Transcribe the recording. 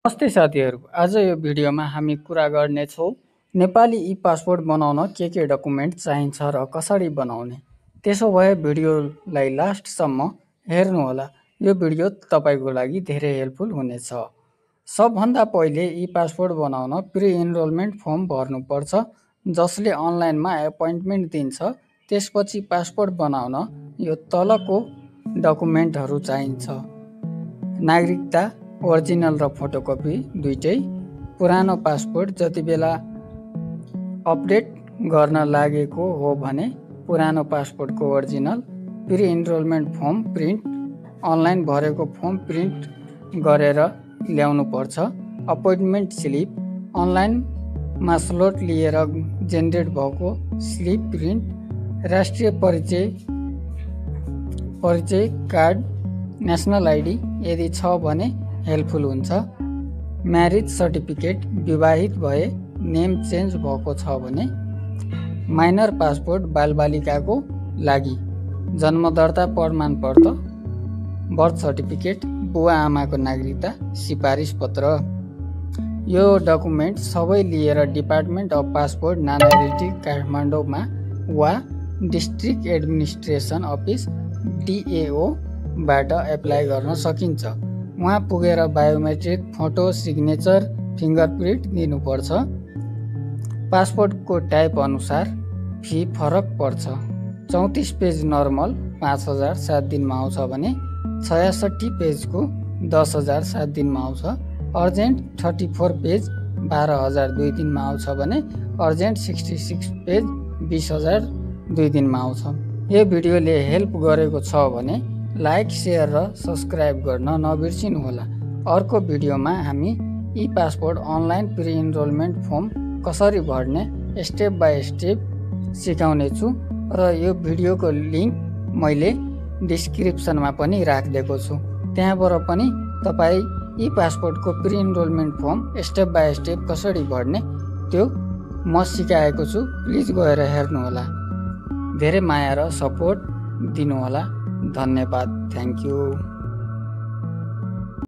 नमस्ते साथीहरू, आज यो भिडियोमा हामी कुरा गर्नेछौँ नेपाली ई पासपोर्ट बनाउन के डकुमेन्ट चाहिन्छ र कसरी बनाउने। त्यसो भए भिडियोलाई लास्टसम्म हेर्नुहोला। यो भिडियो तपाईको लागि धेरै हेल्पफुल हुनेछ। सबभन्दा पहिले ई पासपोर्ट बनाउन प्री इनरोलमेन्ट फर्म भर्नुपर्छ, जसले अनलाइनमा एपोइन्टमेन्ट दिन्छ। त्यसपछि पासपोर्ट बनाउन यो तलको डकुमेन्टहरू चाहिन्छ: नागरिकता ओरिजिनल र फोटोकपी दुईटै, पुरानो पासपोर्ट जति बेला अपडेट गर्न लागेको हो भने पुरानो पासपोर्टको original, pre enrollment form print, online भरेको फर्म प्रिन्ट गरेर ल्याउनु पर्छ, अपोइन्टमेन्ट स्लिप, अनलाइनमा स्लोट लिएर जेनेरेट भएको स्लिप प्रिन्ट, राष्ट्रिय परिचय कार्ड, नेसनल आइडी यदि छ भने हेल्पफुल हुन्छ, म्यारिज सर्टिफिकेट विवाहित भए नेम चेन्ज भएको छ भने, माइनर पासपोर्ट बालबालिकाको लागि, जन्मदर्ता प्रमाणपत्र, बर्थ सर्टिफिकेट, बुवा आमाको नागरिकता, सिफारिस पत्र। यो डकुमेन्ट सबै लिएर डिपार्टमेन्ट अफ पासपोर्ट नानारिटी काठमाडौँमा वा डिस्ट्रिक्ट एडमिनिस्ट्रेसन अफिस DAO बाट एप्लाई गर्न सकिन्छ। वहाँ पुगेर बायोमेट्रिक, फोटो, सिग्नेचर, फिङ्गरप्रिन्ट दिनुपर्छ। पासपोर्टको टाइप अनुसार फी फरक पर्छ। 34 पेज नर्मल 5000 7 दिनमा आउँछ भने 66 पेजको 10000 7 दिनमा आउँछ। अर्जेन्ट 34 पेज 12000 2 दिनमा आउँछ भने अर्जेन्ट 66 पेज 20000 2 दिनमा आउँछ। यो भिडियोले हेल्प गरेको छ भने लाइक, सेयर र सब्सक्राइब गर्न नबिर्सिनुहोला। अर्को भिडियोमा हामी e passport online pre enrollment form कसरी भर्ने स्टेप बाई स्टेप सिकाउने छु र यो भिडियोको लिङ्क मैले डिस्क्रिप्सनमा पनि राखिदिएको छु। त्यहाँबाट पनि तपाईँ ई पासपोर्टको pre enrollment form step by step कसरी भर्ने त्यो म सिकाएको छु। प्लिज गएर हेर्नुहोला। धेरै माया र सपोर्ट दिनुहोला। धन्यवाद। Thank you.